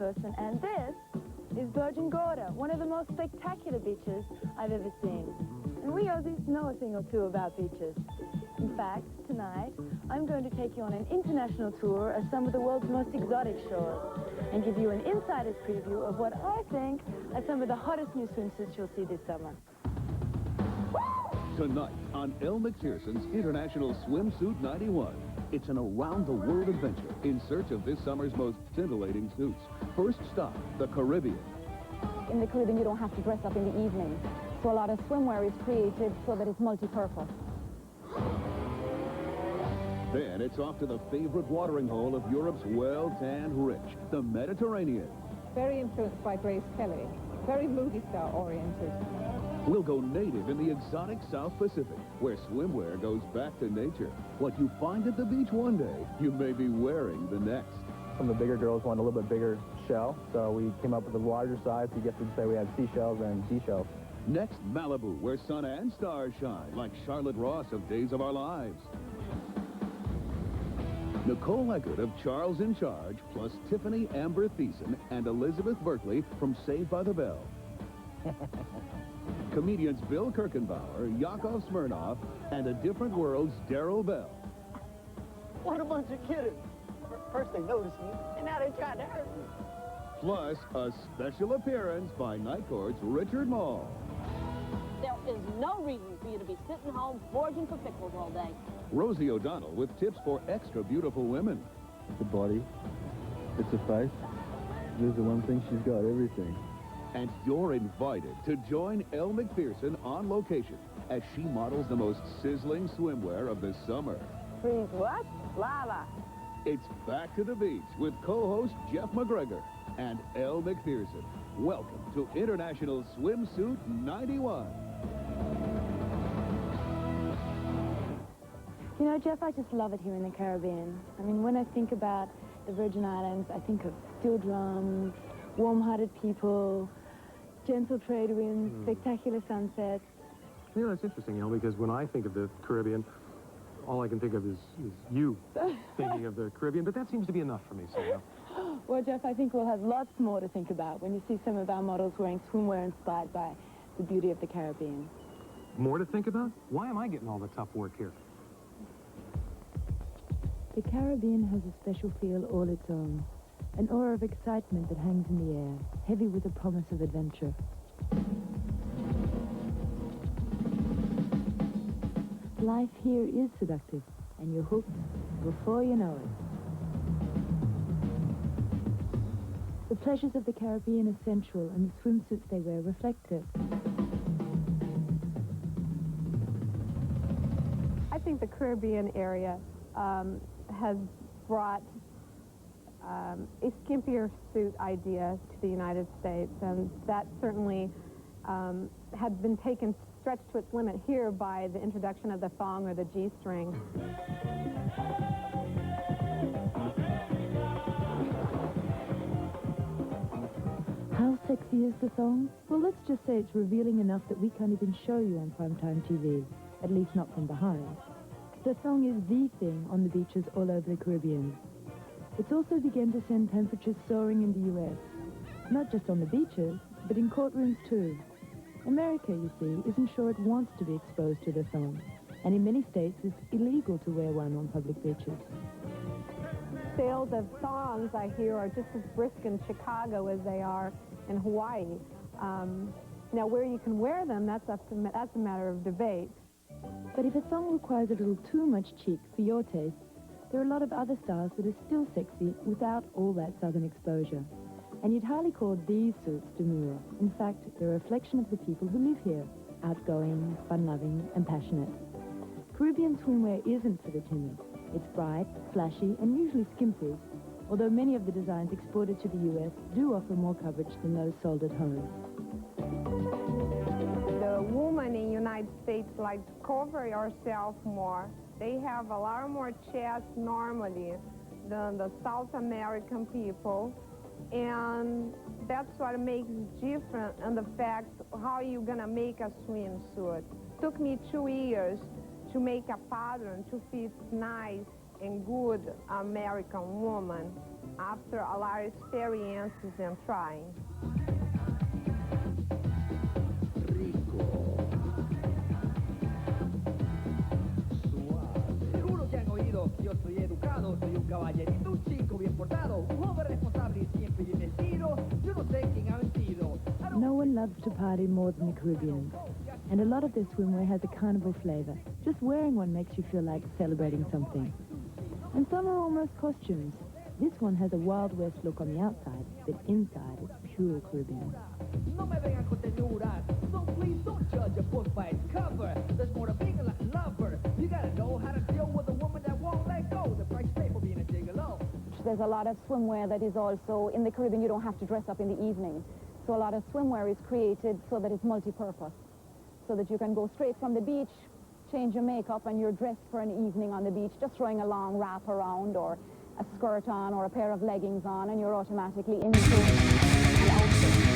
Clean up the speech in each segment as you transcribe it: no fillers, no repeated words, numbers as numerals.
McPherson, and this is Virgin Gorda, one of the most spectacular beaches I've ever seen. And we Aussies know a thing or two about beaches. In fact, tonight, I'm going to take you on an international tour of some of the world's most exotic shores and give you an insider's preview of what I think are some of the hottest new swimsuits you'll see this summer. Tonight on Elle Macpherson's International Swimsuit 91. It's an around-the-world adventure in search of this summer's most scintillating suits. First stop, the Caribbean. In the Caribbean, you don't have to dress up in the evening. So a lot of swimwear is created so that it's multi-purpose. Then it's off to the favorite watering hole of Europe's well-tanned rich, the Mediterranean. Very influenced by Grace Kelly. Very movie star oriented. We'll go native in the exotic South Pacific, where swimwear goes back to nature. What you find at the beach one day, you may be wearing the next. Some of the bigger girls want a little bit bigger shell, so we came up with a larger size. I guess we'd say we have seashells and seashells. Next, Malibu, where sun and stars shine, like Charlotte Ross of Days of Our Lives. Nicole Eckert of Charles in Charge, plus Tiffany Amber Thiessen and Elizabeth Berkley from Saved by the Bell. Comedians Bill Kirchenbauer, Yakov Smirnoff, and A Different World's Daryl Bell. What a bunch of kidders. First they noticed me, and now they're trying to hurt me. Plus, a special appearance by Night Court's Richard Mall. There is no reason for you to be sitting home foraging for pickles all day. Rosie O'Donnell with tips for extra beautiful women. The body, it's a face. There's the one thing she's got, everything. And you're invited to join Elle Macpherson on location as she models the most sizzling swimwear of the summer. Freeze what? Lava. It's Back to the Beach with co-host Jeff McGregor and Elle Macpherson. Welcome to International Swimsuit 91. You know, Jeff, I just love it here in the Caribbean. I mean, when I think about the Virgin Islands, I think of steel drums, warm-hearted people, gentle trade winds, spectacular sunsets. You know, that's interesting, you know, because when I think of the Caribbean, all I can think of is you thinking of the Caribbean, but that seems to be enough for me, so yeah. Well, Jeff, I think we'll have lots more to think about when you see some of our models wearing swimwear inspired by the beauty of the Caribbean. More to think about? Why am I getting all the tough work here? The Caribbean has a special feel all its own. An aura of excitement that hangs in the air, heavy with the promise of adventure. Life here is seductive, and you're hooked before you know it. The pleasures of the Caribbean are sensual, and the swimsuits they wear reflect it. I think the Caribbean area has brought a skimpier suit idea to the United States, and that certainly had been stretched to its limit here by the introduction of the thong or the G-string. How sexy is the thong? Well, let's just say it's revealing enough that we can't even show you on primetime TV, at least not from behind. The thong is the thing on the beaches all over the Caribbean. It's also begun to send temperatures soaring in the U.S., not just on the beaches, but in courtrooms too. America, you see, isn't sure it wants to be exposed to the thong, and in many states it's illegal to wear one on public beaches. Sales of thongs, I hear, are just as brisk in Chicago as they are in Hawaii. Now, where you can wear them, that's a matter of debate. But if a thong requires a little too much cheek for your taste, there are a lot of other styles that are still sexy without all that southern exposure. And you'd hardly call these suits demure. In fact, they're a reflection of the people who live here, outgoing, fun-loving, and passionate. Caribbean swimwear isn't for the timid. It's bright, flashy, and usually skimpy, although many of the designs exported to the U.S. do offer more coverage than those sold at home. The woman in the United States like to cover herself more. They have a lot more chest normally than the South American people. And that's what makes it different in the fact how you're gonna make a swimsuit. Took me 2 years to make a pattern to fit nice and good American woman. after a lot of experiences and trying. Seguro que han oído que yo soy educado, soy un caballerito, un chico bien portado, un joven responsable y siempre bien vestido. Yo no sé quién ha vencido. No one loves to party more than the Caribbeans, and a lot of their swimwear has a carnival flavor. Just wearing one makes you feel like celebrating something. And some are almost costumes. This one has a Wild West look on the outside, but inside it's pure Caribbean. No me vengan con tenuras, so please don't judge a book by its cover. There's more to being a Latin lover. You gotta know how to deal with a woman that won't let go. The price you pay for being a gigolo. There's a lot of swimwear that is also, in the Caribbean, you don't have to dress up in the evening. So a lot of swimwear is created so that it's multi-purpose, so that you can go straight from the beach, change your makeup, and you're dressed for an evening on the beach, just throwing a long wrap around or a skirt on or a pair of leggings on, and you're automatically into the outfit.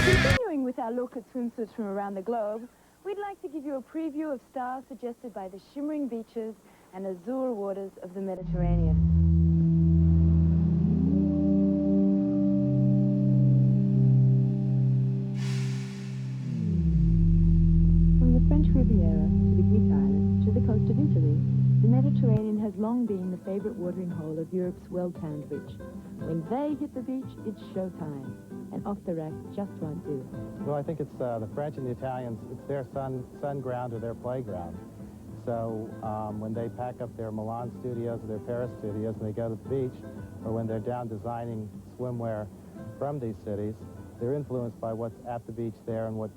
Continuing with our look at swimsuits from around the globe, we'd like to give you a preview of styles suggested by the shimmering beaches and azure waters of the Mediterranean. From the French Riviera to the Greek islands to the coast of Italy, the Mediterranean has long been the favorite watering hole of Europe's well-tanned rich. When they hit the beach, it's showtime, and off the rack just won't do. Well, I think it's the French and the Italians, it's their sun ground or their playground. So when they pack up their Milan studios or their Paris studios and they go to the beach, or when they're down designing swimwear from these cities, they're influenced by what's at the beach there and what...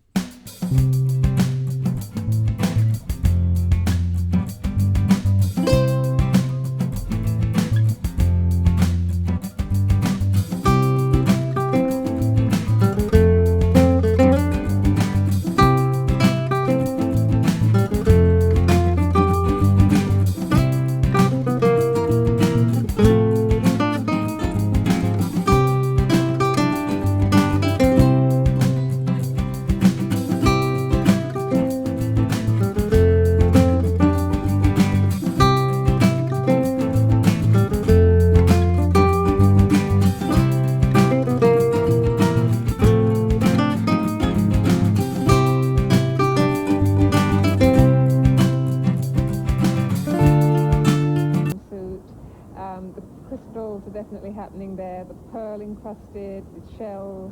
The crystals are definitely happening there, the pearl encrusted with shells,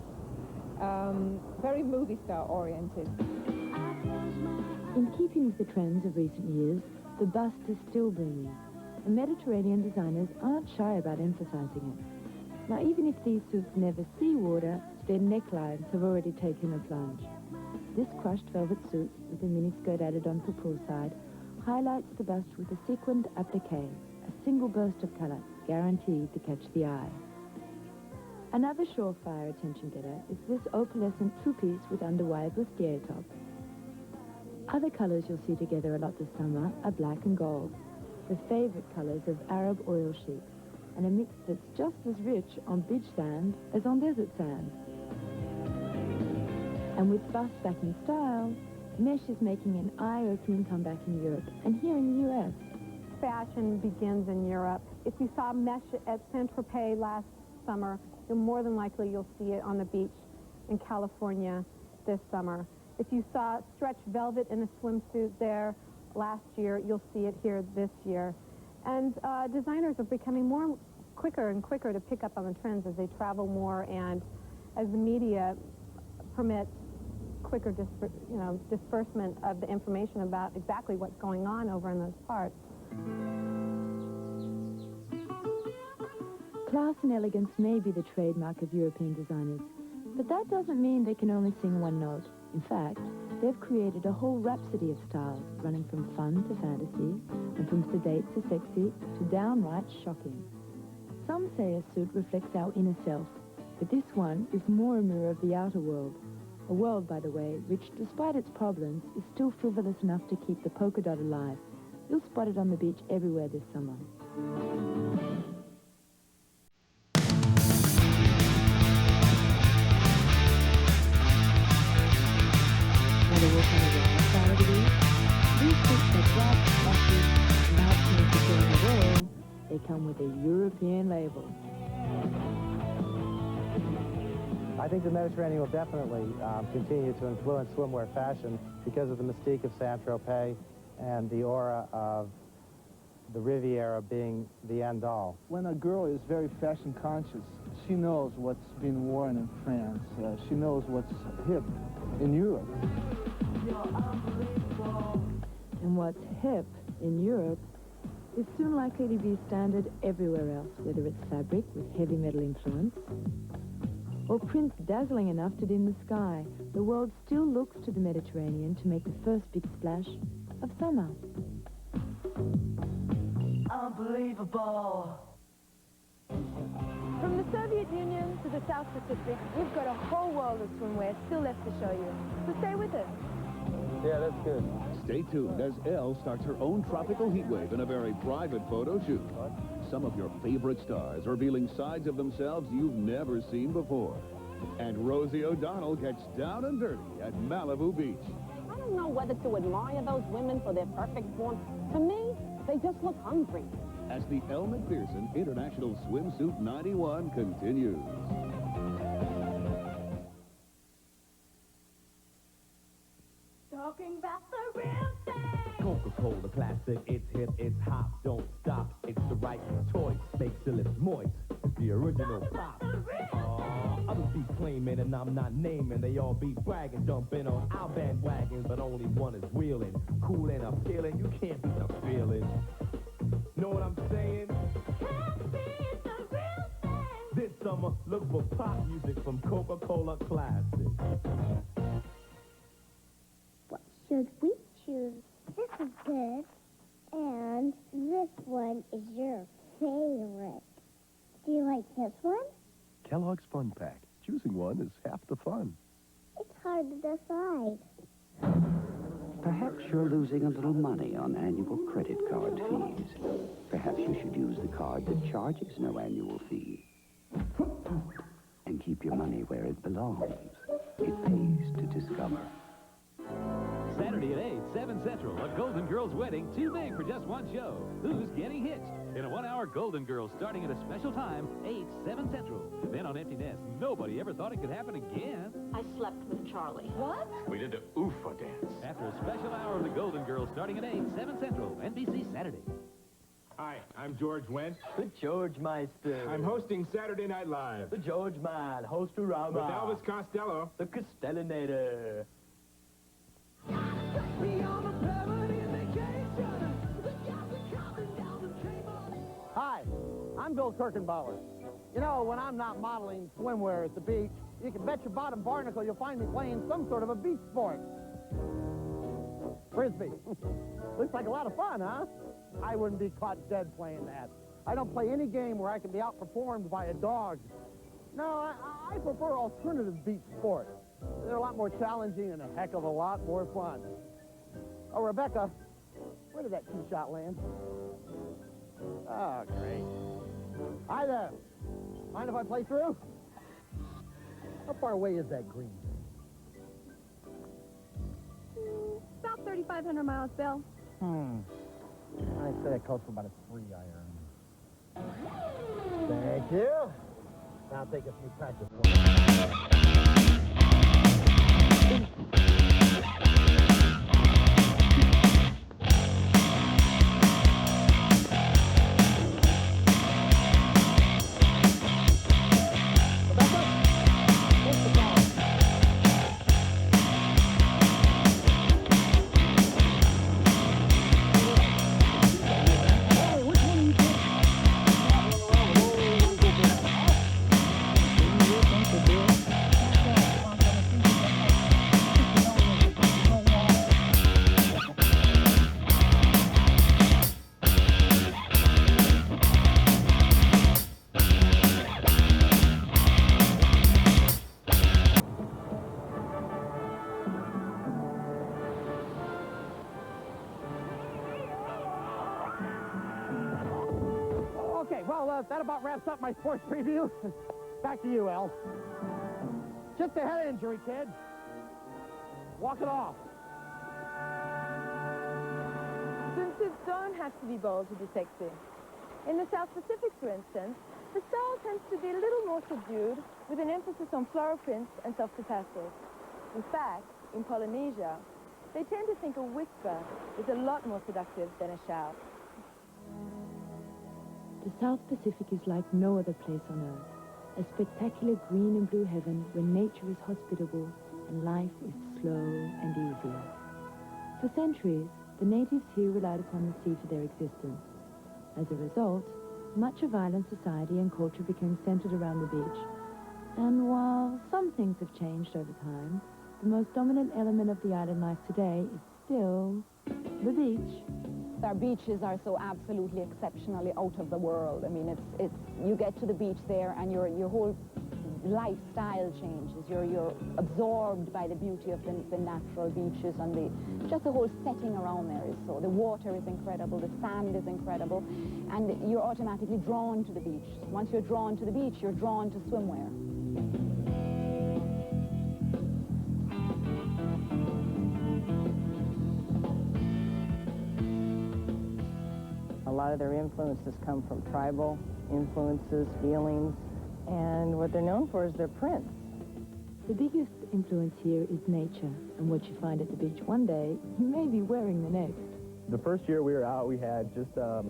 very movie star oriented. In keeping with the trends of recent years, the bust is still booming, and Mediterranean designers aren't shy about emphasizing it. Now, even if these suits never see water, their necklines have already taken a plunge. This crushed velvet suit, with a miniskirt added on for poolside, highlights the bust with a sequined applique, a single burst of color, guaranteed to catch the eye. Another surefire attention getter is this opalescent two-piece with underwire bustier top. Other colors you'll see together a lot this summer are black and gold, the favorite colors of Arab oil sheep, and a mix that's just as rich on beach sand as on desert sand. And with bust back in style, mesh is making an eye-opening comeback in Europe and here in the US. Fashion begins in Europe. If you saw mesh at Saint-Tropez last summer, more than likely you'll see it on the beach in California this summer. If you saw stretch velvet in a swimsuit there last year, you'll see it here this year. And designers are becoming quicker and quicker to pick up on the trends as they travel more and as the media permits quicker disbursement of the information about exactly what's going on over in those parts. Class and elegance may be the trademark of European designers, but that doesn't mean they can only sing one note. In fact, they've created a whole rhapsody of styles, running from fun to fantasy, and from sedate to sexy to downright shocking. Some say a suit reflects our inner self, but this one is more a mirror of the outer world. A world, by the way, which, despite its problems, is still frivolous enough to keep the polka dot alive. You'll spot it on the beach everywhere this summer. Another walk on the right side of the beach. These suits are bright, flashy, and not necessarily at all. They come with a European label. I think the Mediterranean will definitely continue to influence swimwear fashion because of the mystique of Saint-Tropez and the aura of the Riviera being the end-all. When a girl is very fashion conscious, she knows what's been worn in France. She knows what's hip in Europe. And what's hip in Europe is soon likely to be standard everywhere else, whether it's fabric with heavy metal influence or prints dazzling enough to dim the sky. The world still looks to the Mediterranean to make the first big splash of summer. Unbelievable. From the Soviet Union to the South Pacific, we've got a whole world of swimwear still left to show you. So stay with us. Yeah, that's good. Stay tuned as Elle starts her own tropical heat wave in a very private photo shoot. Some of your favorite stars revealing sides of themselves you've never seen before. And Rosie O'Donnell gets down and dirty at Malibu Beach. I don't know whether to admire those women for their perfect form. To me, they just look hungry. As the Elle Macpherson International Swimsuit 91 continues. Talking about the real thing. Coca-Cola classic, it's hip, it's hot, don't stop. It's the right choice, makes your lips moist. It's the original pop. Others be claiming and I'm not naming. They all be bragging, jumping on our bandwagon, but only one is reeling. Cool and appealing, you can't beat the feeling. Know what I'm saying? This summer, look for pop music from Coca-Cola Classic. What should we choose? This is good. And this one is your favorite. Do you like this one? Kellogg's Fun Pack. Choosing one is half the fun. It's hard to decide. Perhaps you're losing a little money on annual credit card fees. Perhaps you should use the card that charges no annual fee. And keep your money where it belongs. It pays to discover. Saturday at 8, 7 Central, a Golden Girls wedding, too big for just one show. Who's getting hitched? In a 1-hour Golden Girls starting at a special time, 8, 7 Central. Then on Empty Nest, nobody ever thought it could happen again. I slept with Charlie. What? We did the OOFA dance. After a special hour of the Golden Girls starting at 8, 7 Central, NBC Saturday. Hi, I'm George Wendt. The George Meister. I'm hosting Saturday Night Live. The George Man, Host-a-Rama. With Elvis Costello. The Costellinator. Hi, I'm Bill Kirkenbauer. You know, when I'm not modeling swimwear at the beach, you can bet your bottom barnacle you'll find me playing some sort of a beach sport. Frisbee. Looks like a lot of fun, huh? I wouldn't be caught dead playing that. I don't play any game where I can be outperformed by a dog. No, I prefer alternative beach sports. They're a lot more challenging and a heck of a lot more fun. Oh, Rebecca, where did that tee shot land? Oh, great. Hi there. Mind if I play through? How far away is that green? About 3,500 miles, Bill. I'd say that calls for about a 3-iron. Thank you. Now take a few practice. Well, that about wraps up my sports preview. Back to you, El. Just a head injury, kid. Walk it off. Swimsuits don't have to be bold to be sexy. In the South Pacific, for instance, the style tends to be a little more subdued, with an emphasis on floral prints and softer pastels. In fact, in Polynesia, they tend to think a whisper is a lot more seductive than a shout. The South Pacific is like no other place on Earth. A spectacular green and blue heaven where nature is hospitable and life is slow and easy. For centuries, the natives here relied upon the sea for their existence. As a result, much of island society and culture became centered around the beach. And while some things have changed over time, the most dominant element of the island life today is still the beach. Our beaches are so absolutely exceptionally out of the world. I mean, it's you get to the beach there and your whole lifestyle changes. You're absorbed by the beauty of the natural beaches and just the whole setting around there is so. The water is incredible, the sand is incredible, and you're automatically drawn to the beach. Once you're drawn to the beach, you're drawn to swimwear. A lot of their influences come from tribal influences, feelings, and what they're known for is their prints. The biggest influence here is nature, and what you find at the beach one day, you may be wearing the next. The first year we were out, we had just a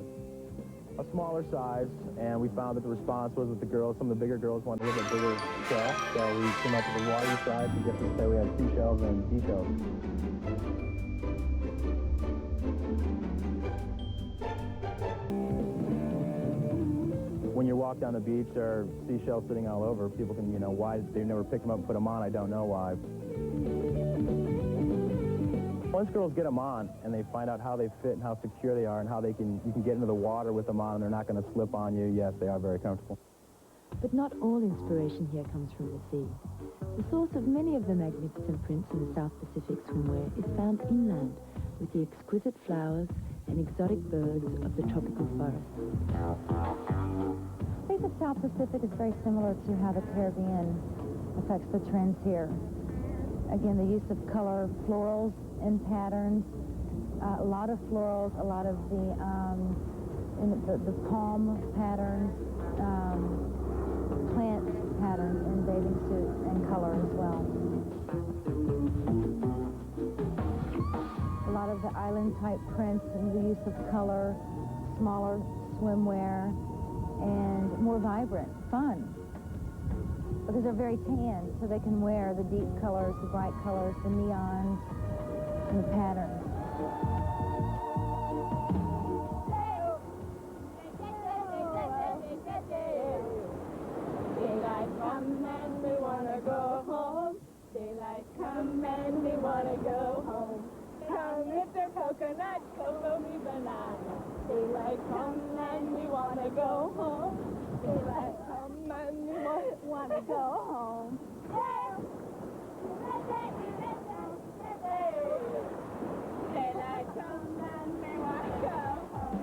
smaller size, and we found that the response was that the girls, some of the bigger girls wanted a little bit bigger shell, so we came up with a watery size. We get to say we had 2 shells and D shells. When you walk down the beach, there are seashells sitting all over. People can, you know, why they never pick them up and put them on, I don't know why. Once girls get them on and they find out how they fit and how secure they are and how you can get into the water with them on and they're not going to slip on you, yes, they are very comfortable. But not all inspiration here comes from the sea. The source of many of the magnificent prints in the South Pacific swimwear is found inland, with the exquisite flowers and exotic birds of the tropical forests. I think the South Pacific is very similar to how the Caribbean affects the trends here. Again, the use of color, florals and patterns, a lot of florals, a lot of the palm patterns, plant patterns in bathing suits and color as well. A lot of the island-type prints and the use of color, smaller swimwear, and more vibrant, fun. Because they're very tan, so they can wear the deep colors, the bright colors, the neons, and the patterns. Daylight come and we wanna go home. Daylight come and we wanna go home. Come with the coconut, cocoa me banana. Daylight come and we wanna go home. Daylight come and we wanna go home. Daylight come and we wanna go home.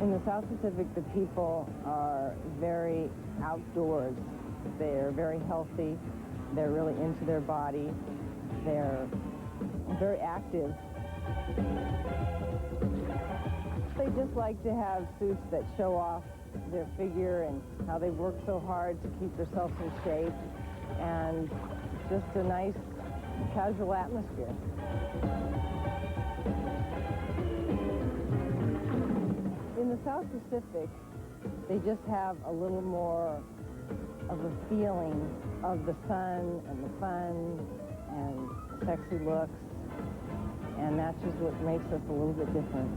In the South Pacific, the people are very outdoors. They're very healthy. They're really into their body. They're very active. They just like to have suits that show off their figure and how they work so hard to keep themselves in shape, and just a nice casual atmosphere. In the South Pacific, they just have a little more of a feeling of the sun and the fun and sexy looks, and that's just what makes us a little bit different.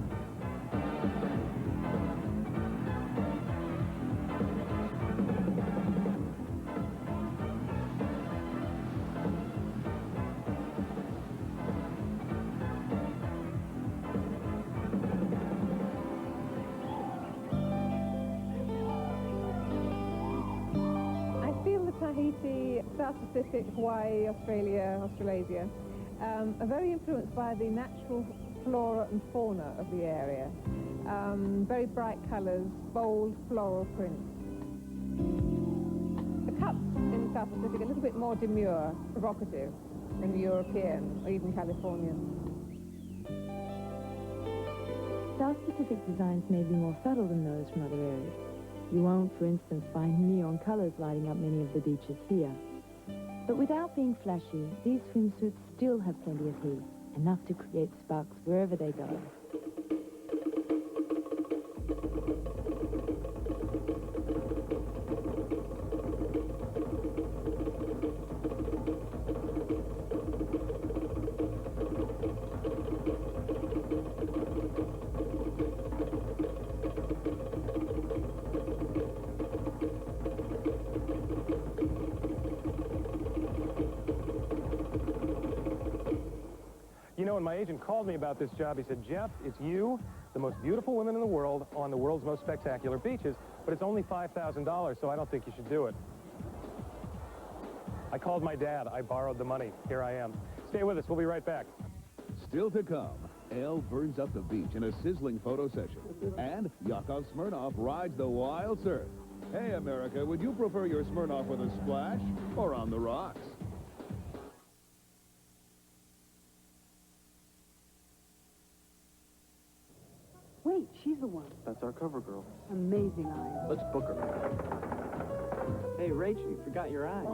Tahiti South Pacific, Hawaii, Australia, Australasia, are very influenced by the natural flora and fauna of the area. Very bright colors, bold floral prints. The cups in South Pacific are a little bit more demure, provocative than the European or even Californian. South Pacific designs may be more subtle than those from other areas. You won't, for instance, find neon colors lighting up many of the beaches here. But without being flashy, these swimsuits still have plenty of heat, enough to create sparks wherever they go. You know, when my agent called me about this job, he said, Jeff, it's you, the most beautiful women in the world, on the world's most spectacular beaches, but it's only $5,000, so I don't think you should do it. I called my dad. I borrowed the money. Here I am. Stay with us. We'll be right back. Still to come, Elle burns up the beach in a sizzling photo session. And Yakov Smirnoff rides the wild surf. Hey, America, would you prefer your Smirnoff with a splash or on the rocks? Wait, she's the one. That's our cover girl. Amazing eyes. Let's book her. Hey, Rachel, you forgot your eyes.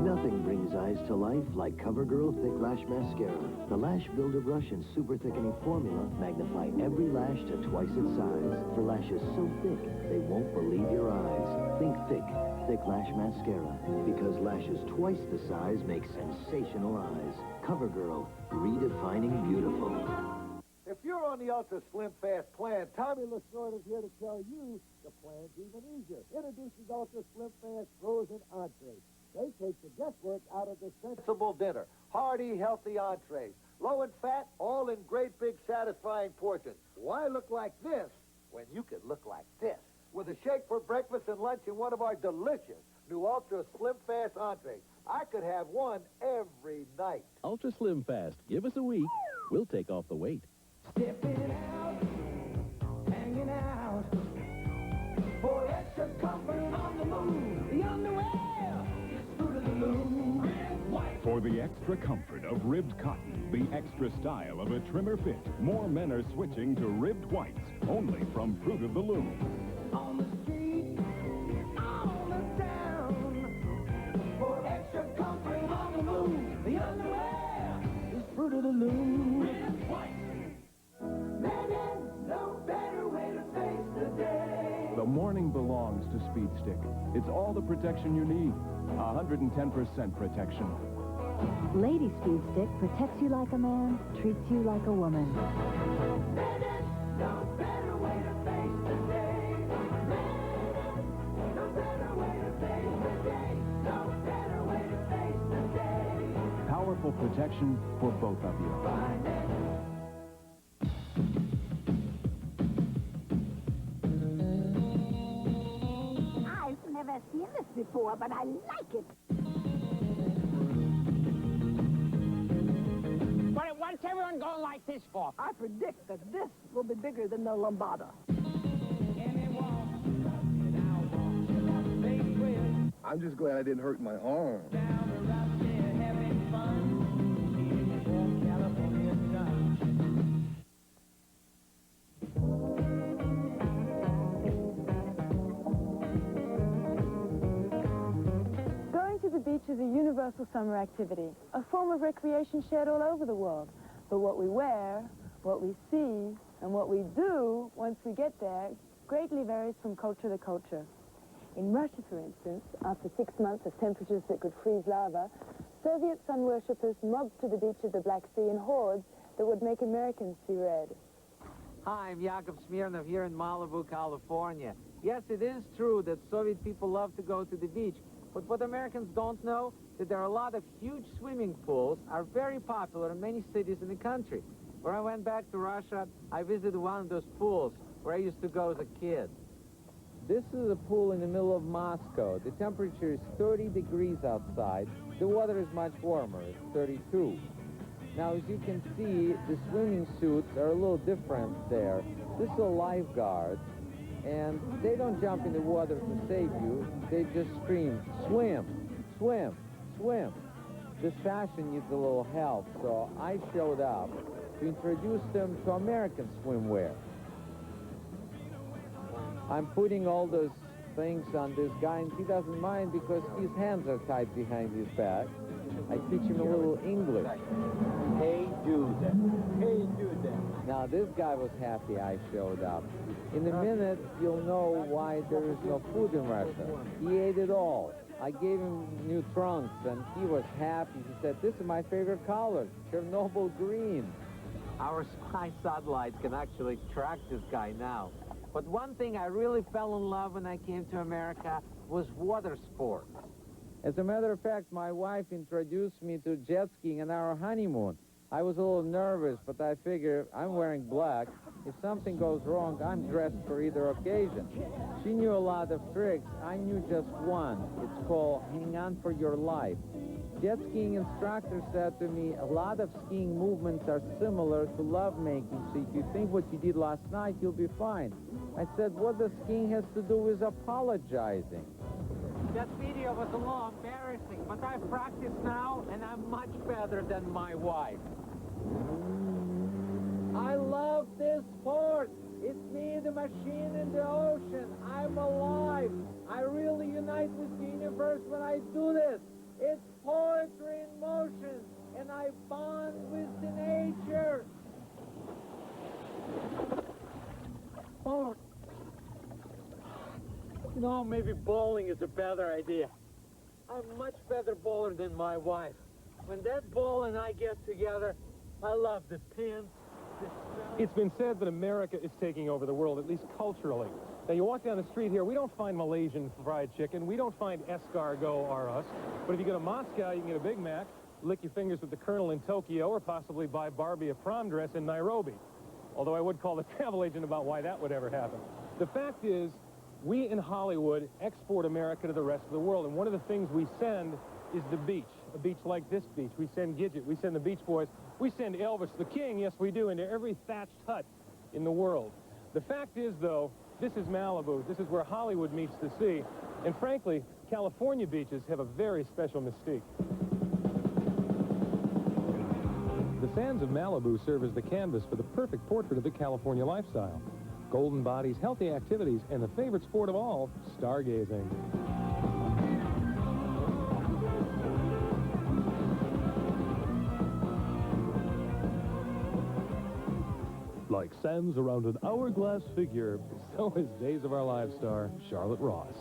Nothing brings eyes to life like CoverGirl Thick Lash Mascara. The Lash Builder Brush and Super Thickening Formula magnify every lash to twice its size. For lashes so thick, they won't believe your eyes. Think thick, Thick Lash Mascara. Because lashes twice the size make sensational eyes. CoverGirl, redefining beautiful. If you're on the Ultra Slim Fast plan, Tommy Lasorda is here to tell you the plan's even easier. Introducing Ultra Slim Fast Frozen Entrees. They take the guesswork out of the sensible dinner. Hearty, healthy entrees. Low in fat, all in great big satisfying portions. Why look like this when you could look like this? With a shake for breakfast and lunch and one of our delicious new Ultra Slim Fast entrees. I could have one every night. Ultra Slim Fast. Give us a week. We'll take off the weight. Stepping out, hanging out, for extra comfort on the move. The underwear is fruit of the loom. Red, white. For the extra comfort of ribbed cotton, the extra style of a trimmer fit, more men are switching to ribbed whites, only from Fruit of the Loom. On the street, on the town, for extra comfort on the move. The underwear is fruit of the loom. Red, white. No better way to face the day. The morning belongs to Speed Stick. It's all the protection you need. 110% protection. Lady Speed Stick protects you like a man, treats you like a woman. No better way to face the day. No better way to face the day. No better way to face the day. Powerful protection for both of you. Never seen this before, but I like it. What's everyone going like this for? I predict that this will be bigger than the lambada. I'm just glad I didn't hurt my arm. The beach is a universal summer activity, a form of recreation shared all over the world. But what we wear, what we see, and what we do once we get there greatly varies from culture to culture. In Russia, for instance, after 6 months of temperatures that could freeze lava, Soviet sun worshippers mobbed to the beach of the Black Sea in hordes that would make Americans see red. Hi, I'm Yakov Smirnov here in Malibu, California. Yes, it is true that Soviet people love to go to the beach. But what Americans don't know, that there are a lot of huge swimming pools are very popular in many cities in the country. When I went back to Russia, I visited one of those pools where I used to go as a kid. This is a pool in the middle of Moscow. The temperature is 30 degrees outside. The water is much warmer. It's 32. Now, as you can see, the swimming suits are a little different there. This is a lifeguard, and they don't jump in the water to save you. They just scream, swim, swim, swim. This fashion needs a little help, so I showed up to introduce them to American swimwear. I'm putting all those things on this guy, and he doesn't mind because his hands are tied behind his back. I teach him a little English. Hey, dude. Hey, dude. Now, this guy was happy I showed up. In a minute, you'll know why there is no food in Russia. He ate it all. I gave him new trunks, and he was happy. He said, this is my favorite color, Chernobyl green. Our spy satellites can actually track this guy now. But one thing I really fell in love when I came to America was water sports. As a matter of fact, my wife introduced me to jet skiing on our honeymoon. I was a little nervous, but I figured I'm wearing black. If something goes wrong, I'm dressed for either occasion. She knew a lot of tricks. I knew just one. It's called hang on for your life. Jet skiing instructor said to me, a lot of skiing movements are similar to lovemaking, so if you think what you did last night, you'll be fine. I said, what does skiing has to do with apologizing? That video was a little embarrassing, but I practice now, and I'm much better than my wife. I love this sport. It's me, the machine in the ocean. I'm alive. I really unite with the universe when I do this. It's poetry in motion, and I bond with the nature. Oh. You know, maybe bowling is a better idea. I'm a much better bowler than my wife. When that ball and I get together, I love the pins, the smell. It's been said that America is taking over the world, at least culturally. Now, you walk down the street here, we don't find Malaysian fried chicken. We don't find escargot or us. But if you go to Moscow, you can get a Big Mac, lick your fingers with the Colonel in Tokyo, or possibly buy Barbie a prom dress in Nairobi. Although I would call the travel agent about why that would ever happen. The fact is, we in Hollywood export America to the rest of the world, and one of the things we send is the beach. A beach like this beach. We send Gidget, we send the Beach Boys, we send Elvis the King, yes we do, into every thatched hut in the world. The fact is, though, this is Malibu. This is where Hollywood meets the sea, and frankly, California beaches have a very special mystique. The sands of Malibu serve as the canvas for the perfect portrait of the California lifestyle. Golden bodies, healthy activities, and the favorite sport of all, stargazing. Like sands around an hourglass figure, so is Days of Our Lives star Charlotte Ross.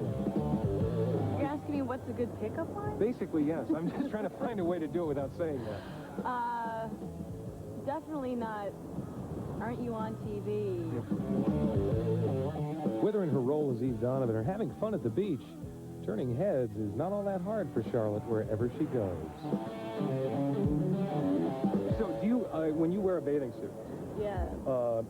You're asking me what's a good pickup line? Basically, yes. I'm just trying to find a way to do it without saying that. Definitely not. Aren't you on TV? Whether in her role as Eve Donovan or having fun at the beach, turning heads is not all that hard for Charlotte wherever she goes. So do you, when you wear a bathing suit, Yeah. are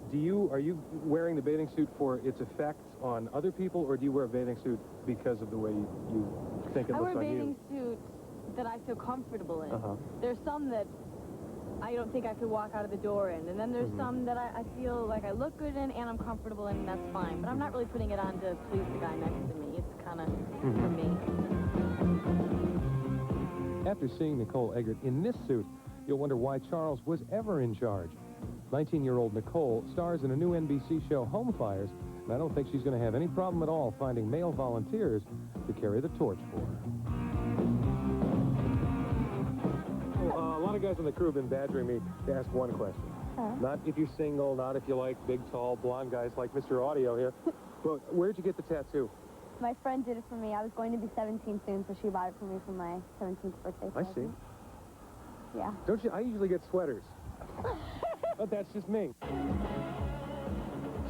you wearing the bathing suit for its effects on other people, or do you wear a bathing suit because of the way you think it I looks wear on you? bathing suits that I feel comfortable in. Uh-huh. There's some that I don't think I could walk out of the door in, and then there's some that I feel like I look good in and I'm comfortable in, and that's fine. But I'm not really putting it on to please the guy next to me. It's kind of for me. After seeing Nicole Eggert in this suit, you'll wonder why Charles was ever in charge. 19-year-old Nicole stars in a new NBC show, Home Fires, and I don't think she's going to have any problem at all finding male volunteers to carry the torch for her. A lot of guys on the crew have been badgering me to ask one question. Not if you're single, not if you like big, tall, blonde guys like Mr. Audio here, but where'd you get the tattoo? My friend did it for me. I was going to be 17 soon, so she bought it for me for my 17th birthday I present. see. Yeah. Don't you? I usually get sweaters. But that's just me.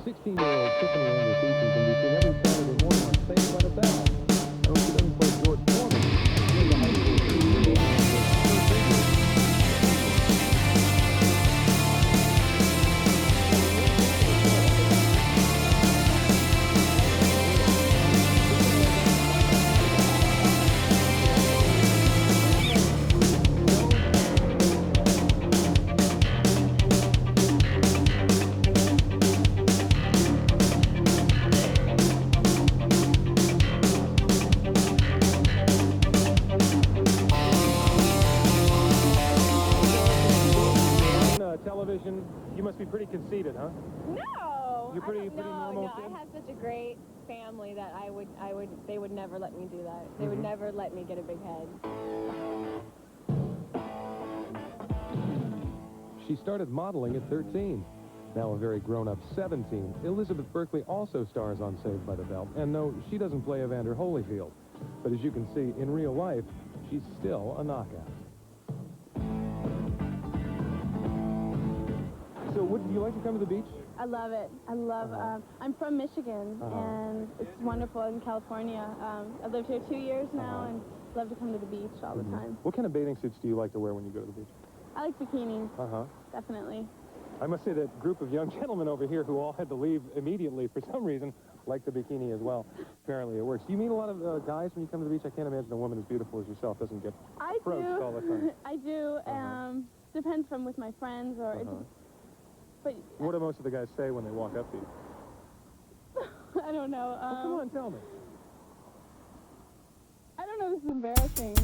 16-year-old Tiffany Anderson can be seen every Saturday morning on Saved by the Bell. I hope she doesn't play George Foreman. She's the high school You're pretty normal No, kid? I have such a great family that they would never let me do that. They would never let me get a big head. She started modeling at 13. Now a very grown-up 17, Elizabeth Berkley also stars on Saved by the Bell. And no, she doesn't play Evander Holyfield. But as you can see, in real life, she's still a knockout. So do you like to come to the beach? I love it. I love, I'm from Michigan, and it's wonderful in California. I've lived here 2 years now, and love to come to the beach all the time. What kind of bathing suits do you like to wear when you go to the beach? I like bikinis, definitely. I must say that group of young gentlemen over here who all had to leave immediately for some reason like the bikini as well. Apparently it works. Do you meet a lot of guys when you come to the beach? I can't imagine a woman as beautiful as yourself doesn't get approached all the time. I do. Depends from with my friends or... But what do most of the guys say when they walk up to you? I don't know. Well, come on, tell me. I don't know. This is embarrassing.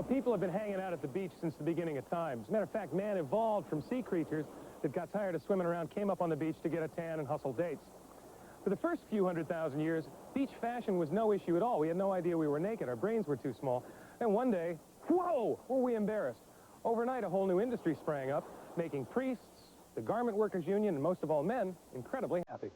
People have been hanging out at the beach since the beginning of time. As a matter of fact, man evolved from sea creatures that got tired of swimming around, came up on the beach to get a tan and hustle dates. For the first few 100,000 years, beach fashion was no issue at all. We had no idea we were naked. Our brains were too small. And one day, whoa, were we embarrassed. Overnight, a whole new industry sprang up, making priests, the garment workers union, and most of all men, incredibly happy.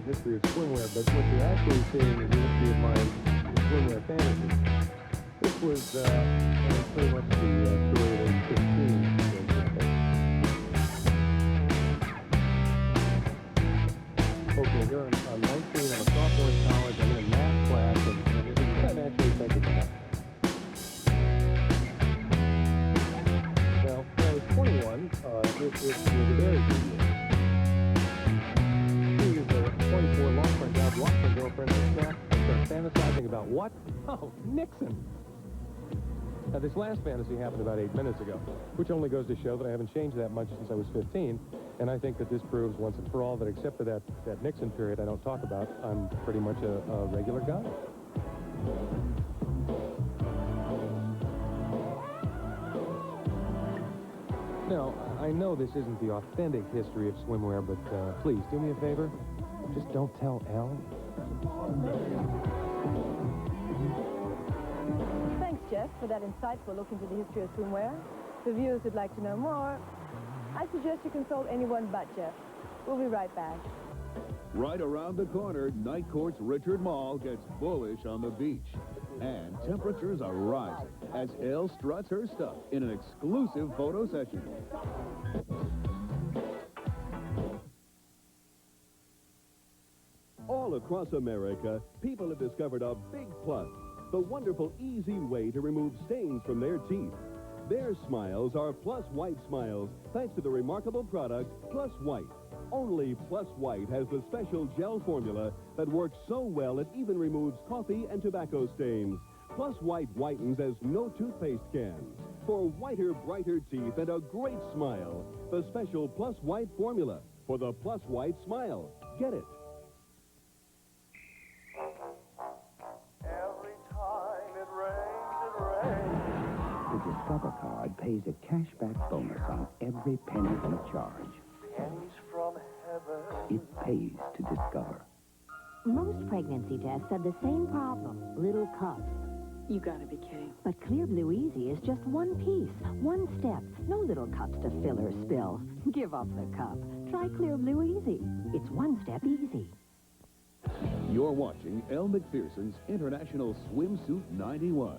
History of swimwear, but what you're actually seeing is the history of my swimwear fantasy. This was pretty much the story of age 15. Okay, here I'm 19, I'm a sophomore in college, I'm in a math class, and I'm actually thinking about it. Well, when I was 21, it was a very good year. 24 long-term job, lost my girlfriend, and snapped and started fantasizing about what? Oh, Nixon. Now, this last fantasy happened about 8 minutes ago, which only goes to show that I haven't changed that much since I was 15, and I think that this proves once and for all that except for that Nixon period I don't talk about, I'm pretty much a regular guy. Now, I know this isn't the authentic history of swimwear, but please, do me a favor. Just don't tell Ellen. Thanks, Jeff, for that insightful look into the history of swimwear. For viewers who'd like to know more, I suggest you consult anyone but Jeff. We'll be right back. Right around the corner, Night Court's Richard Mall gets bullish on the beach. And temperatures are rising as Elle struts her stuff in an exclusive photo session. All across America, people have discovered a big plus, the wonderful, easy way to remove stains from their teeth. Their smiles are Plus White smiles, thanks to the remarkable product, Plus White. Only Plus White has the special gel formula that works so well it even removes coffee and tobacco stains. Plus White whitens as no toothpaste can. For whiter, brighter teeth and a great smile, the special Plus White formula for the Plus White smile. Get it. The Discover card pays a cashback bonus on every penny you charge. Pennies from heaven. It pays to Discover. Most pregnancy tests have the same problem, little cups. You gotta be kidding. But Clear Blue Easy is just one piece, one step. No little cups to fill or spill. Give up the cup. Try Clear Blue Easy. It's one step easy. You're watching Elle Macpherson's International Swimsuit 91.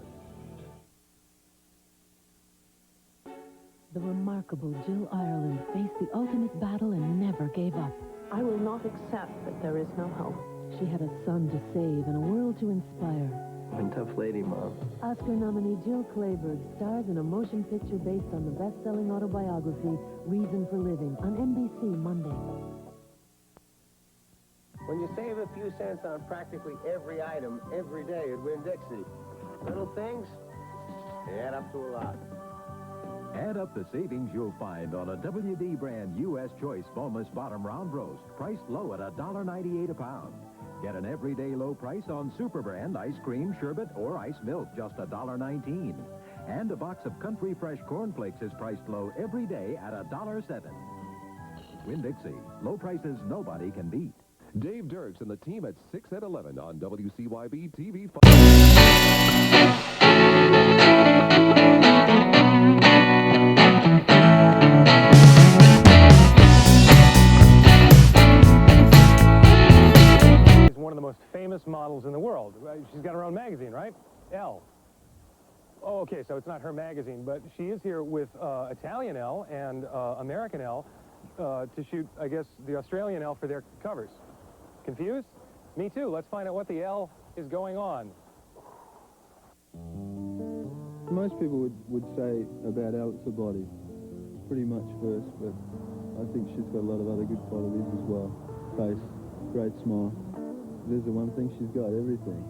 The remarkable Jill Ireland faced the ultimate battle and never gave up. I will not accept that there is no hope. She had a son to save and a world to inspire. I'm a tough lady, Mom. Oscar nominee Jill Clayburgh stars in a motion picture based on the best-selling autobiography, Reason for Living, on NBC Monday. When you save a few cents on practically every item every day at Winn-Dixie, little things add up to a lot. Add up the savings you'll find on a WD brand U.S. Choice boneless bottom round roast, priced low at $1.98 a pound. Get an everyday low price on Super Brand ice cream, sherbet, or ice milk, just $1.19. And a box of Country Fresh cornflakes is priced low every day at $1.07. Winn-Dixie, low prices nobody can beat. Dave Dirks and the team at 6 at 11 on WCYB TV. She's one of the most famous models in the world. She's got her own magazine, right? Elle. Oh, okay, so it's not her magazine, but she is here with Italian Elle and American Elle to shoot, I guess, the Australian Elle for their covers. Confused? Me too. Let's find out what the Elle is going on. Most people would say about Elle, it's her body, pretty much first, but I think she's got a lot of other good qualities as well. Face, great smile. There's the one thing she's got, everything.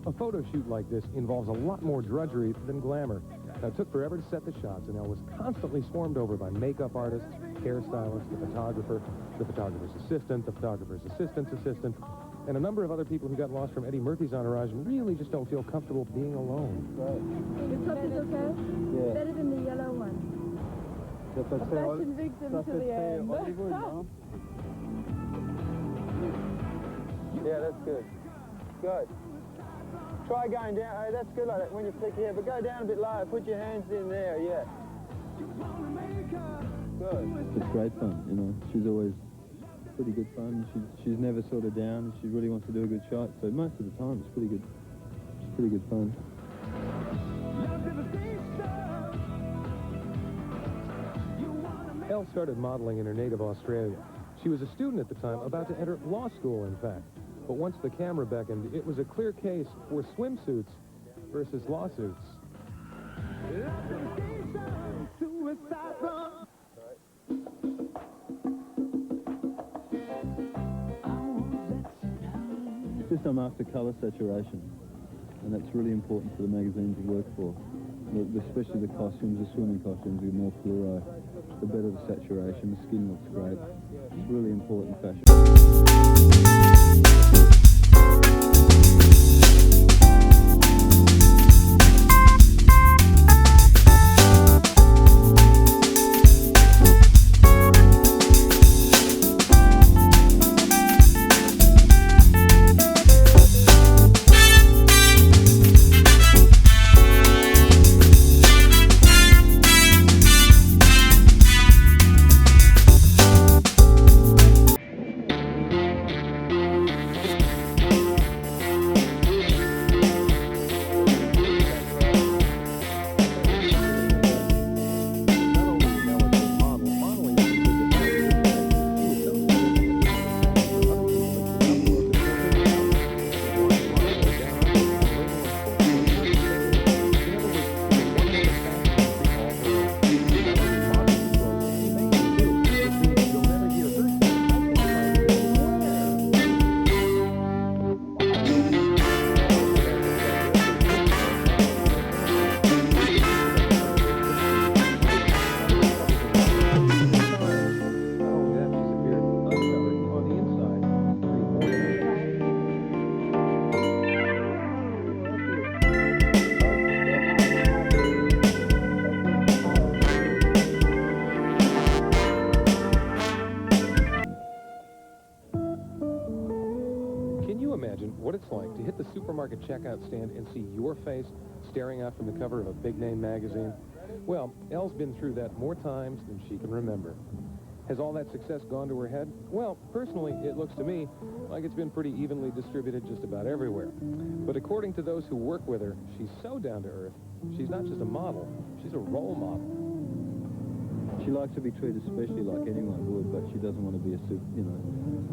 A photo shoot like this involves a lot more drudgery than glamour. Now, it took forever to set the shots, and Elle was constantly swarmed over by makeup artists, hairstylists, the photographer's assistant, the photographer's assistant's assistant, and a number of other people who got lost from Eddie Murphy's entourage and really just don't feel comfortable being alone. The top is okay? Yeah. Better than the yellow one. A fashion victim to the end. Yeah, that's good. Good. Try going down. Oh, that's good like that when you flick your hair, but go down a bit lower. Put your hands in there, yeah. Good. It's great fun, you know. She's always pretty good fun. She's never sort of down. She really wants to do a good shot, so most of the time it's pretty good. It's pretty good fun. Elle started modeling in her native Australia. She was a student at the time, about to enter law school, in fact. But once the camera beckoned, it was a clear case for swimsuits versus lawsuits. Just I'm after colour saturation, and that's really important for the magazines you work for. Especially the costumes, the swimming costumes, are more fluoro. The better the saturation, the skin looks great. It's really important fashion. What it's like to hit the supermarket checkout stand and see your face staring out from the cover of a big-name magazine? Well, Elle's been through that more times than she can remember. Has all that success gone to her head? Well, personally, it looks to me like it's been pretty evenly distributed just about everywhere. But according to those who work with her, she's so down to earth. She's not just a model, she's a role model. She likes to be treated especially like anyone would, but she doesn't want to be a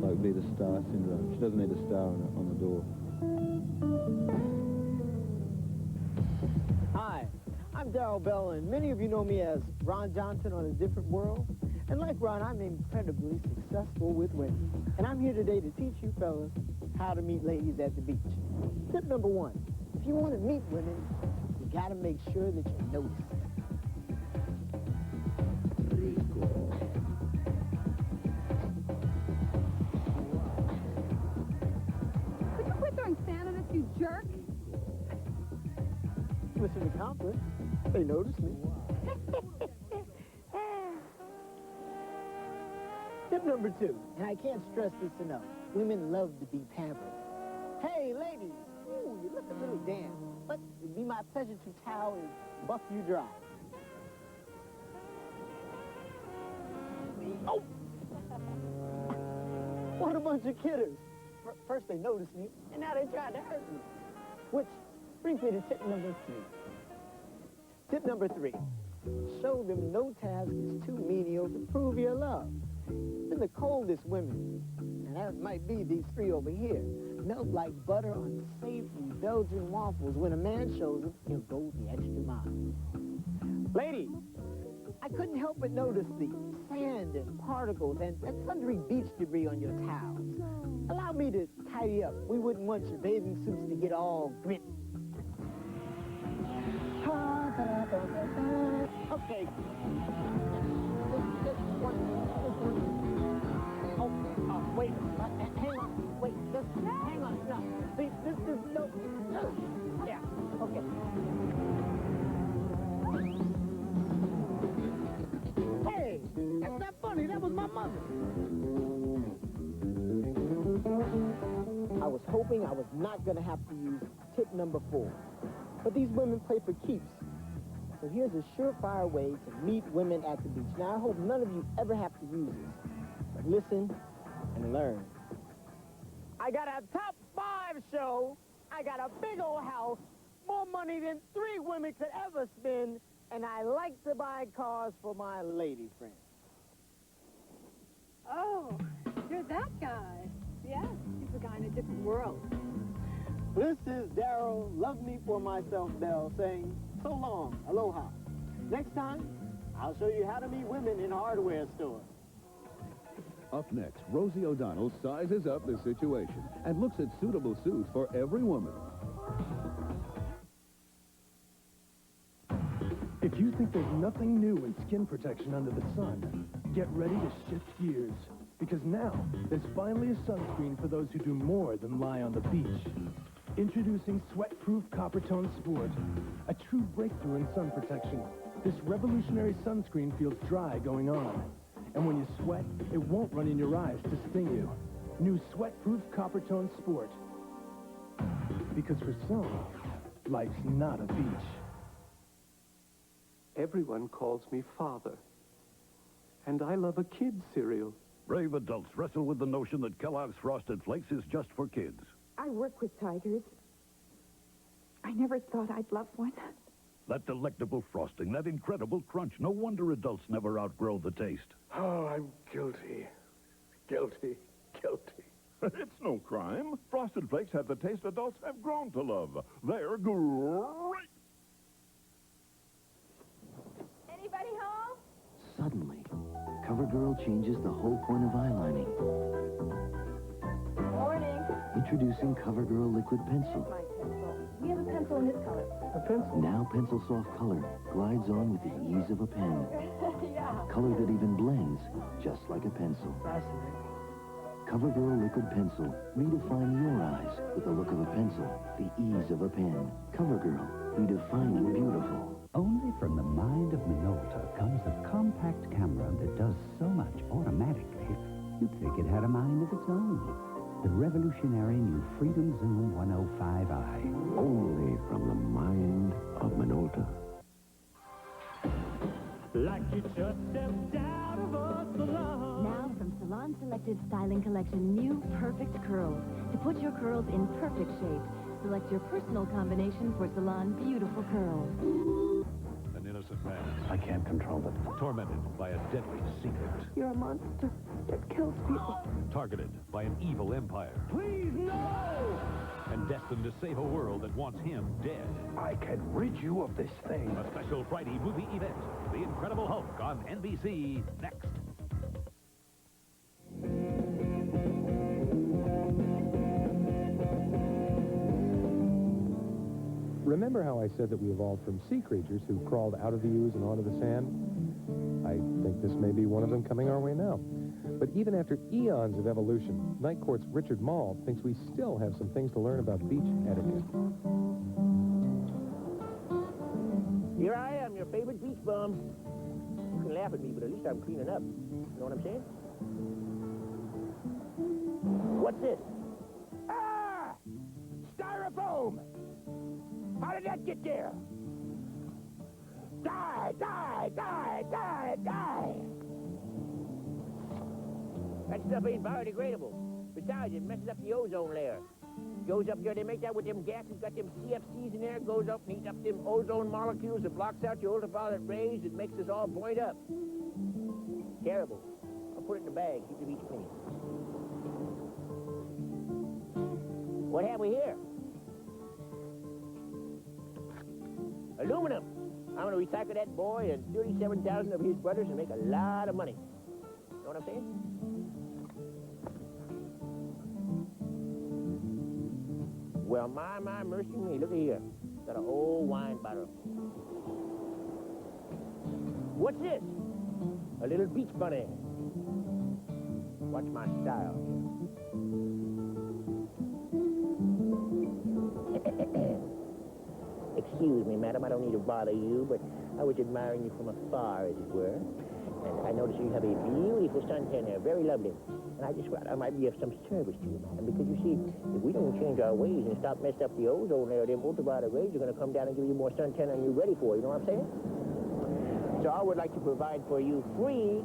like be the star syndrome. She doesn't need a star on the door. Hi, I'm Darryl Bell, and many of you know me as Ron Johnson on A Different World. And like Ron, I'm incredibly successful with women. And I'm here today to teach you fellas how to meet ladies at the beach. Tip number 1, if you want to meet women, you got to make sure that you notice. Could you quit throwing sand on us, you jerk? Mission accomplished. They noticed me. Tip number 2, and I can't stress this enough. Women love to be pampered. Hey, ladies, ooh, you look a little damp, but it'd be my pleasure to towel and buff you dry. Oh! What a bunch of kidders. First they noticed me, and now they tried to hurt me. Which brings me to tip number 3. Tip number 3, show them no task is too menial to prove your love. Even the coldest women, and that might be these 3 over here, melt like butter on savory Belgian waffles. When a man shows them, he'll go the extra mile. Ladies, I couldn't help but notice the sand and particles and sundry beach debris on your towels. Allow me to tidy up. We wouldn't want your bathing suits to get all gritty. Okay. Wait, hang on. Wait, just hang on. No, see, this is no. Yeah, okay. Hey, that's not funny. That was my mother. I was hoping I was not going to have to use tip number 4. But these women play for keeps. So here's a surefire way to meet women at the beach. Now, I hope none of you ever have to use this. But listen and learn. I got a top 5 show. I got a big old house. More money than 3 women could ever spend. And I like to buy cars for my lady friends. Oh, you're that guy. Yes, he's the guy in A Different World. This is Darryl, Love Me For Myself Bell, saying so long, aloha. Next time, I'll show you how to meet women in hardware stores. Up next, Rosie O'Donnell sizes up the situation and looks at suitable suits for every woman. If you think there's nothing new in skin protection under the sun, get ready to shift gears. Because now, there's finally a sunscreen for those who do more than lie on the beach. Introducing Sweat-Proof Coppertone Sport, a true breakthrough in sun protection. This revolutionary sunscreen feels dry going on. And when you sweat, it won't run in your eyes to sting you. New Sweat-Proof Coppertone Sport. Because for some, life's not a beach. Everyone calls me father. And I love a kid's cereal. Brave adults wrestle with the notion that Kellogg's Frosted Flakes is just for kids. I work with tigers. I never thought I'd love one. That delectable frosting, that incredible crunch. No wonder adults never outgrow the taste. Oh, I'm guilty. Guilty. Guilty. It's no crime. Frosted Flakes have the taste adults have grown to love. They're great. Anybody home? Suddenly, CoverGirl changes the whole point of eyelining. Morning. Introducing CoverGirl Liquid Pencil. My pencil. We have a pencil in this color. A pencil? Now Pencil Soft Color glides on with the ease of a pen. Yeah. Color that even blends just like a pencil. Fascinating. CoverGirl Liquid Pencil. Redefine your eyes with the look of a pencil, the ease of a pen. CoverGirl. Redefining beautiful. Only from the mind of Minolta comes a compact camera that does so much automatically, you'd think it had a mind of its own. The revolutionary new Freedom Zoom 105i. Only from the mind of Minolta. Like You just stepped out of a salon. Now from Salon Selected Styling Collection, new Perfect Curls. To put your curls in perfect shape, select your personal combination for Salon Beautiful Curls. An innocent man. I can't control it. Tormented by a deadly secret. You're a monster that kills people. Targeted by an evil empire. Please, no! And destined to save a world that wants him dead. I can rid you of this thing. A special Friday movie event. The Incredible Hulk on NBC next. Remember how I said that we evolved from sea creatures who crawled out of the ooze and onto the sand? I think this may be one of them coming our way now. But even after eons of evolution, Night Court's Richard Mall thinks we still have some things to learn about beach etiquette. Here I am, your favorite beach bum. You can laugh at me, but at least I'm cleaning up. You know what I'm saying? What's this? Ah! Styrofoam! How did that get there? Die, die, die, die, die! That stuff ain't biodegradable. Besides, it messes up the ozone layer. Goes up there, they make that with them gases, got them CFCs in there, goes up and heats up them ozone molecules, it blocks out your ultraviolet rays, it makes us all buoyed up. Terrible. I'll put it in a bag, keep the beach clean. What have we here? Aluminum. I'm going to recycle that boy and 37,000 of his brothers and make a lot of money. Know what I'm saying? Well, my mercy me. Look at here. Got an old wine bottle. What's this? A little beach bunny. Watch my style. Excuse me, madam, I don't need to bother you, but I was admiring you from afar, as it were. And I noticed you have a beautiful suntan there, very lovely. And I just thought I might be of some service to you, madam, because you see, if we don't change our ways and stop messing up the ozone layer, them ultraviolet rays are going to come down and give you more suntan than you're ready for, you know what I'm saying? So I would like to provide for you free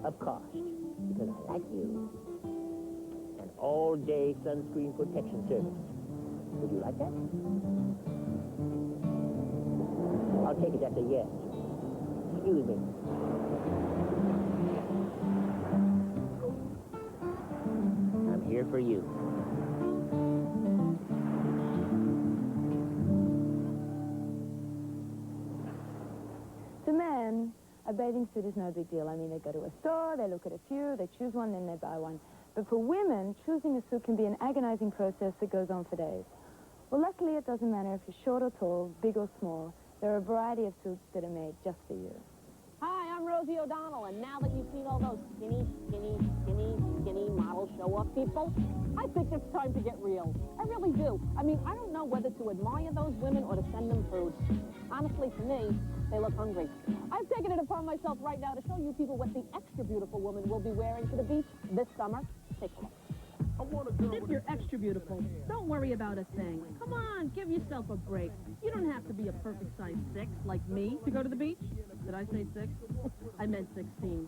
of cost, because I like you. An all-day sunscreen protection service. Would you like that? I'll take it as a yes. Excuse me. I'm here for you. To men, a bathing suit is no big deal. I mean, they go to a store, they look at a few, they choose one, then they buy one. But for women, choosing a suit can be an agonizing process that goes on for days. Well, luckily, it doesn't matter if you're short or tall, big or small. There are a variety of suits that are made just for you. Hi, I'm Rosie O'Donnell, and now that you've seen all those skinny model show-off people, I think it's time to get real. I really do. I mean, I don't know whether to admire those women or to send them food. Honestly, to me, they look hungry. I've taken it upon myself right now to show you people what the extra beautiful woman will be wearing to the beach this summer. Take a look. If you're extra beautiful, don't worry about a thing. Come on, give yourself a break. You don't have to be a perfect size 6 like me to go to the beach. Did I say 6? I meant 16.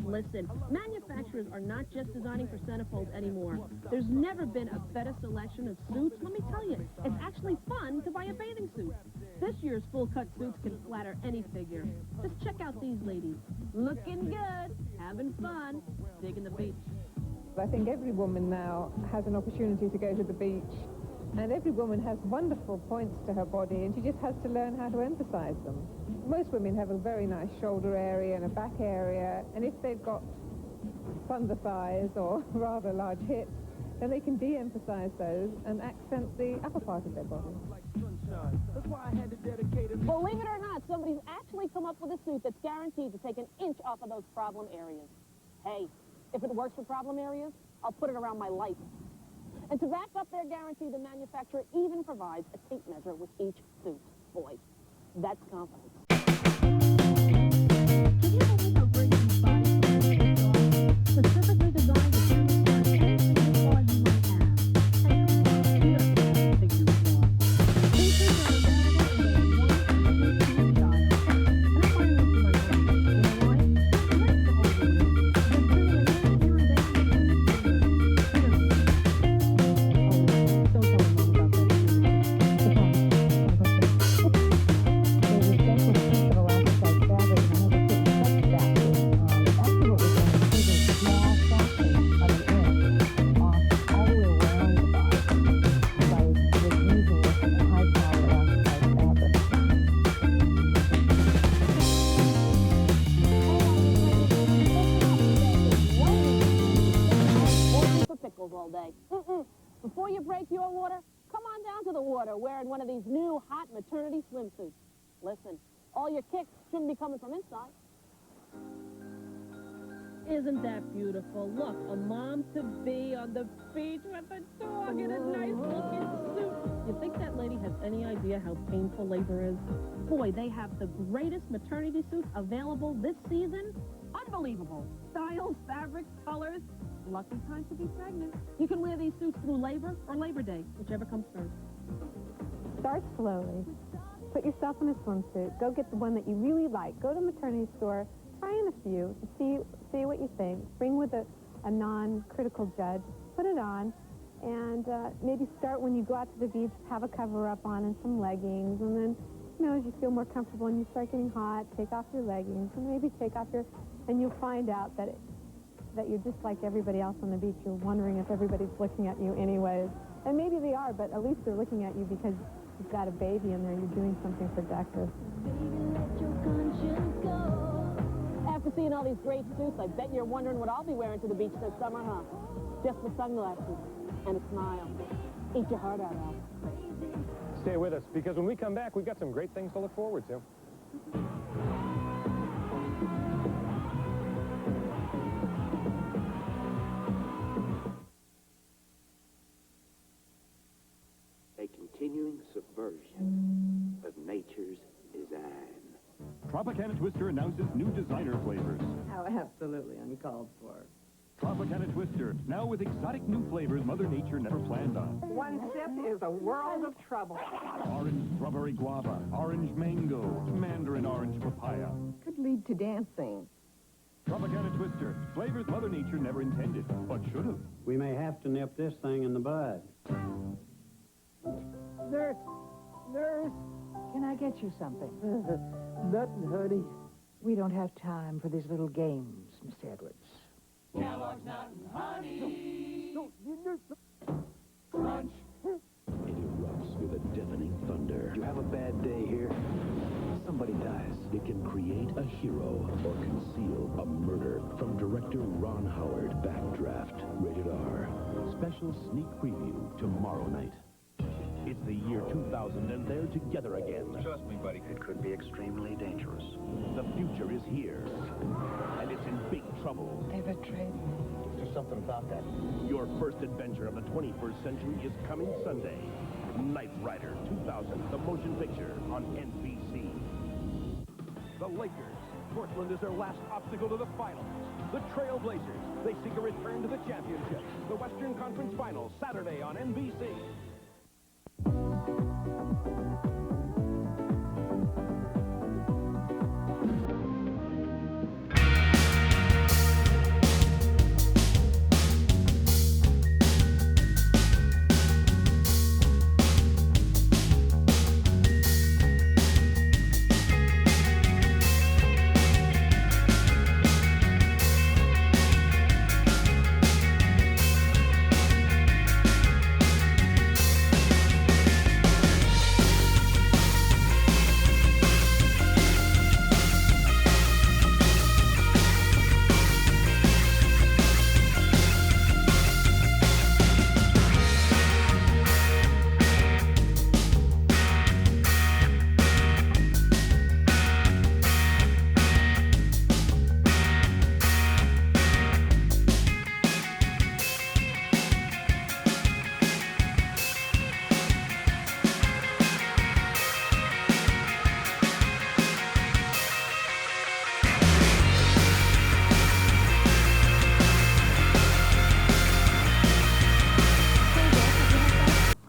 Listen, manufacturers are not just designing for centerfolds anymore. There's never been a better selection of suits. Let me tell you, it's actually fun to buy a bathing suit. This year's full-cut suits can flatter any figure. Just check out these ladies. Looking good, having fun, digging the beach. I think every woman now has an opportunity to go to the beach, and every woman has wonderful points to her body, and she just has to learn how to emphasize them. Most women have a very nice shoulder area and a back area, and if they've got thunder thighs or rather large hips, then they can de-emphasize those and accent the upper part of their body. Believe it or not, somebody's actually come up with a suit that's guaranteed to take an inch off of those problem areas. Hey, if it works for problem areas, I'll put it around my life. And to back up their guarantee, the manufacturer even provides a tape measure with each suit. Boy, that's confidence. Specifically designed to camouflage any single flaw you might have. Features are available in both 1 and 2 style. And I find this in my into the water wearing one of these new hot maternity swimsuits. Listen, all your kicks shouldn't be coming from inside. Isn't that beautiful? Look, a mom-to-be on the beach with a dog in a nice-looking suit. You think that lady has any idea how painful labor is? Boy, they have the greatest maternity suits available this season. Unbelievable. Styles, fabrics, colors. Lucky time to be pregnant. You can wear these suits through Labor or Labor Day, whichever comes first. Start slowly. Put yourself in a swimsuit. Go get the one that you really like. Go to the maternity store. Try on a few. See what you think. Bring with a non-critical judge. Put it on. And maybe start when you go out to the beach, have a cover-up on and some leggings. And then, you know, as you feel more comfortable and you start getting hot, take off your leggings. And maybe take off your... And you'll find out that you're just like everybody else on the beach. You're wondering if everybody's looking at you anyways. And maybe they are, but at least they're looking at you because you've got a baby in there. You're doing something productive. After seeing all these great suits, I bet you're wondering what I'll be wearing to the beach this summer, huh? Just with sunglasses and a smile. Eat your heart out, Al. Stay with us, because when we come back, we've got some great things to look forward to. A continuing subversion of nature's design. Tropicana Twister announces new designer flavors. How absolutely uncalled for. Tropicana Twister, now with exotic new flavors Mother Nature never planned on. One sip is a world of trouble. Orange strawberry guava, orange mango, mandarin orange papaya. Could lead to dancing. Tropicana Twister, flavors Mother Nature never intended, but should have. We may have to nip this thing in the bud. Nurse! Nurse! Can I get you something? Nothing, honey. We don't have time for these little games, Mr. Edwards. Kellogg's Nut and Honey. No, you nurse. Crunch. It erupts with a deafening thunder. You have a bad day here. Somebody dies. It can create a hero or conceal a murder. From director Ron Howard, Backdraft, rated R. Special sneak preview tomorrow night. It's the year 2000 and they're together again. Trust me, buddy. It could be extremely dangerous. The future is here. And it's in big trouble. They betrayed me. There's something about that. Your first adventure of the 21st century is coming Sunday. Knight Rider 2000, the motion picture on NBC. The Lakers. Portland is their last obstacle to the finals. The Trailblazers. They seek a return to the championship. The Western Conference Finals, Saturday on NBC.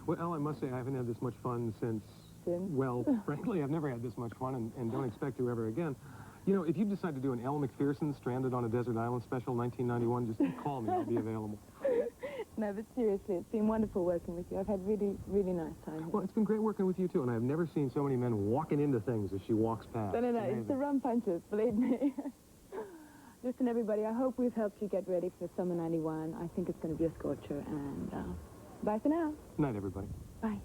Well, I must say I haven't had this much fun since, well, frankly, I've never had this much fun and don't expect to ever again. You know, if you decide to do an Elle Macpherson Stranded on a Desert Island special 1991, just call me. I'll be available. No, but seriously, it's been wonderful working with you. I've had really, really nice time. Well, it's been great working with you, too, and I've never seen so many men walking into things as she walks past. No, it's the rum punches, believe me. Listen, everybody, I hope we've helped you get ready for Summer 91. I think it's going to be a scorcher, and bye for now. Night, everybody. Bye.